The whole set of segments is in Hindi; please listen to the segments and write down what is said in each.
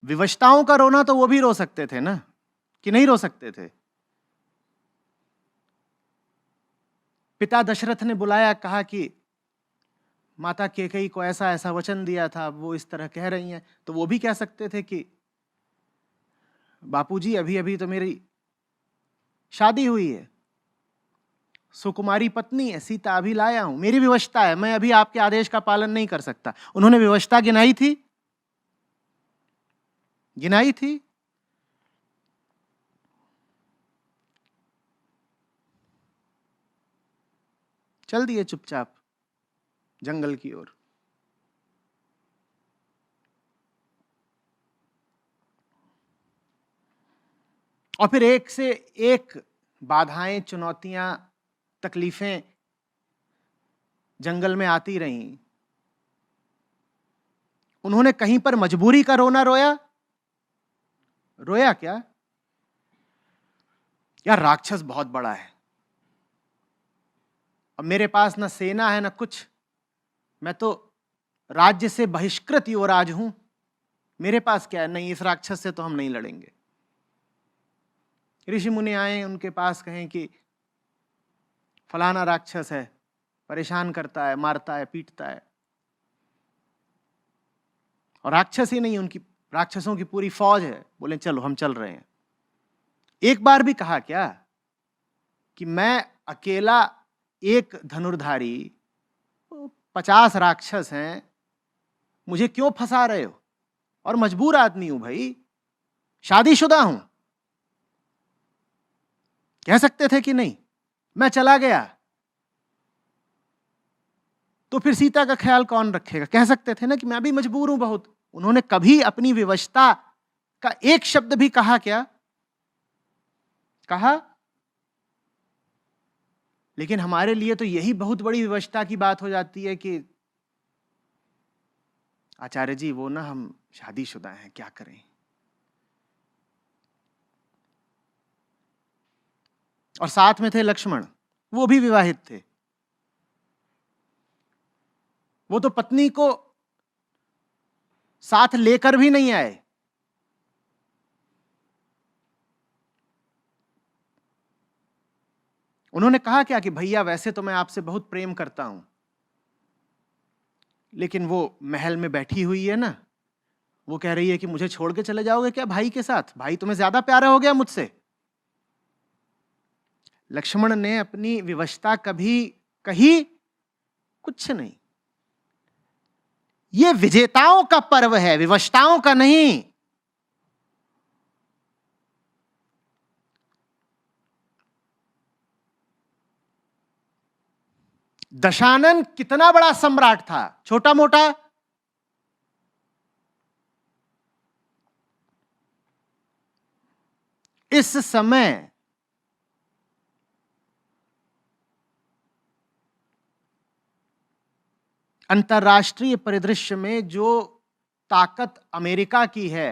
विवशताओं का रोना तो वो भी रो सकते थे ना, कि नहीं रो सकते थे? पिता दशरथ ने बुलाया, कहा कि माता कैकेयी को ऐसा ऐसा वचन दिया था, वो इस तरह कह रही हैं। तो वो भी कह सकते थे कि बापूजी अभी अभी तो मेरी शादी हुई है, सुकुमारी पत्नी है, सीता अभी लाया हूं, मेरी विवशता है, मैं अभी आपके आदेश का पालन नहीं कर सकता। उन्होंने विवशता गिनाई थी? गिनाई थी? चल दिए चुपचाप जंगल की ओर। और फिर एक से एक बाधाएं, चुनौतियां, तकलीफें जंगल में आती रहीं। उन्होंने कहीं पर मजबूरी का रोना रोया? रोया क्या? यार राक्षस बहुत बड़ा है, अब मेरे पास ना सेना है ना कुछ, मैं तो राज्य से बहिष्कृत युवराज हूं, मेरे पास क्या है? नहीं, इस राक्षस से तो हम नहीं लड़ेंगे। ऋषि मुनि आए उनके पास, कहें कि फलाना राक्षस है, परेशान करता है, मारता है, पीटता है। और राक्षस ही नहीं, उनकी राक्षसों की पूरी फौज है। बोले चलो हम चल रहे हैं। एक बार भी कहा क्या कि मैं अकेला एक धनुर्धारी, 50 राक्षस हैं, मुझे क्यों फंसा रहे हो? और मजबूर आदमी हूं भाई, शादीशुदा हूं। कह सकते थे कि नहीं, मैं चला गया तो फिर सीता का ख्याल कौन रखेगा? कह सकते थे ना कि मैं भी मजबूर हूं बहुत। उन्होंने कभी अपनी विवशता का एक शब्द भी कहा क्या? कहा? लेकिन हमारे लिए तो यही बहुत बड़ी विवशता की बात हो जाती है कि आचार्य जी वो ना हम शादीशुदा हैं, क्या करें। और साथ में थे लक्ष्मण, वो भी विवाहित थे। वो तो पत्नी को साथ लेकर भी नहीं आए। उन्होंने कहा क्या कि भैया वैसे तो मैं आपसे बहुत प्रेम करता हूं, लेकिन वो महल में बैठी हुई है ना, वो कह रही है कि मुझे छोड़ के चले जाओगे क्या भाई के साथ? भाई तुम्हें ज्यादा प्यारा हो गया मुझसे। लक्ष्मण ने अपनी विवशता कभी कही? कुछ नहीं। ये विजेताओं का पर्व है, विवशताओं का नहीं। दशानन कितना बड़ा सम्राट था, छोटा मोटा? इस समय अंतरराष्ट्रीय परिदृश्य में जो ताकत अमेरिका की है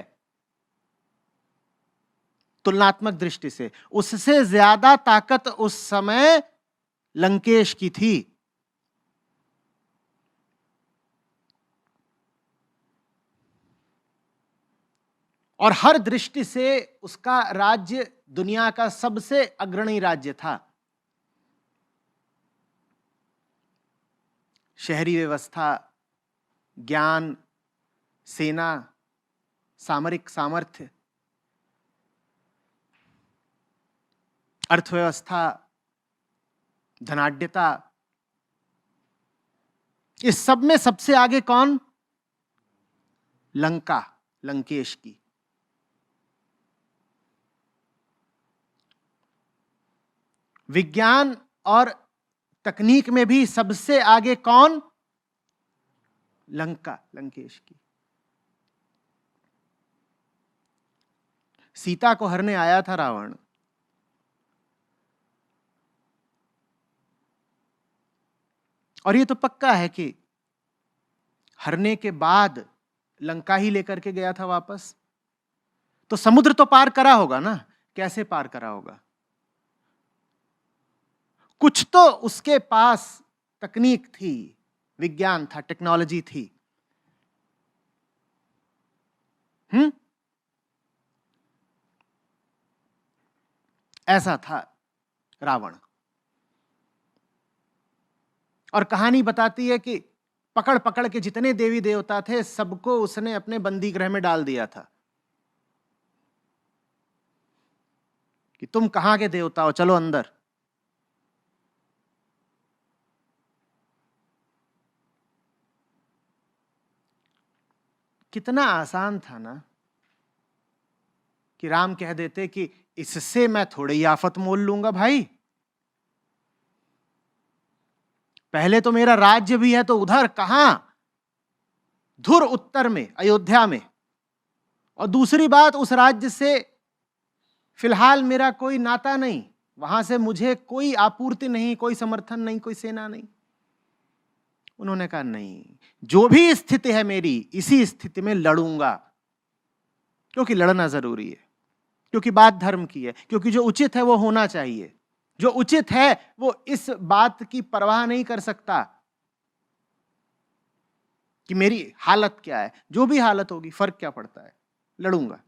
तुलनात्मक दृष्टि से, उससे ज्यादा ताकत उस समय लंकेश की थी। और हर दृष्टि से उसका राज्य दुनिया का सबसे अग्रणी राज्य था। शहरी व्यवस्था, ज्ञान, सेना, सामरिक सामर्थ्य, अर्थव्यवस्था, धनाढ्यता, इस सब में सबसे आगे कौन? लंका, लंकेश की। विज्ञान और तकनीक में भी सबसे आगे कौन? लंका, लंकेश की। सीता को हरने आया था रावण, और ये तो पक्का है कि हरने के बाद लंका ही लेकर के गया था वापस। तो समुद्र तो पार करा होगा ना? कैसे पार करा होगा? कुछ तो उसके पास तकनीक थी, विज्ञान था, टेक्नोलॉजी थी। ऐसा था रावण। और कहानी बताती है कि पकड़ पकड़ के जितने देवी देवता थे सबको उसने अपने बंदी गृह में डाल दिया था कि तुम कहां के देवता हो, चलो अंदर। कितना आसान था ना कि राम कह देते कि इससे मैं थोड़ी आफत मोल लूंगा भाई, पहले तो मेरा राज्य भी है, तो उधर कहां, धुर उत्तर में अयोध्या में, और दूसरी बात उस राज्य से फिलहाल मेरा कोई नाता नहीं, वहां से मुझे कोई आपूर्ति नहीं, कोई समर्थन नहीं, कोई सेना नहीं। उन्होंने कहा नहीं, जो भी स्थिति है मेरी, इसी स्थिति में लड़ूंगा, क्योंकि लड़ना जरूरी है, क्योंकि बात धर्म की है, क्योंकि जो उचित है वो होना चाहिए। जो उचित है वो इस बात की परवाह नहीं कर सकता कि मेरी हालत क्या है, जो भी हालत होगी फर्क क्या पड़ता है, लड़ूंगा।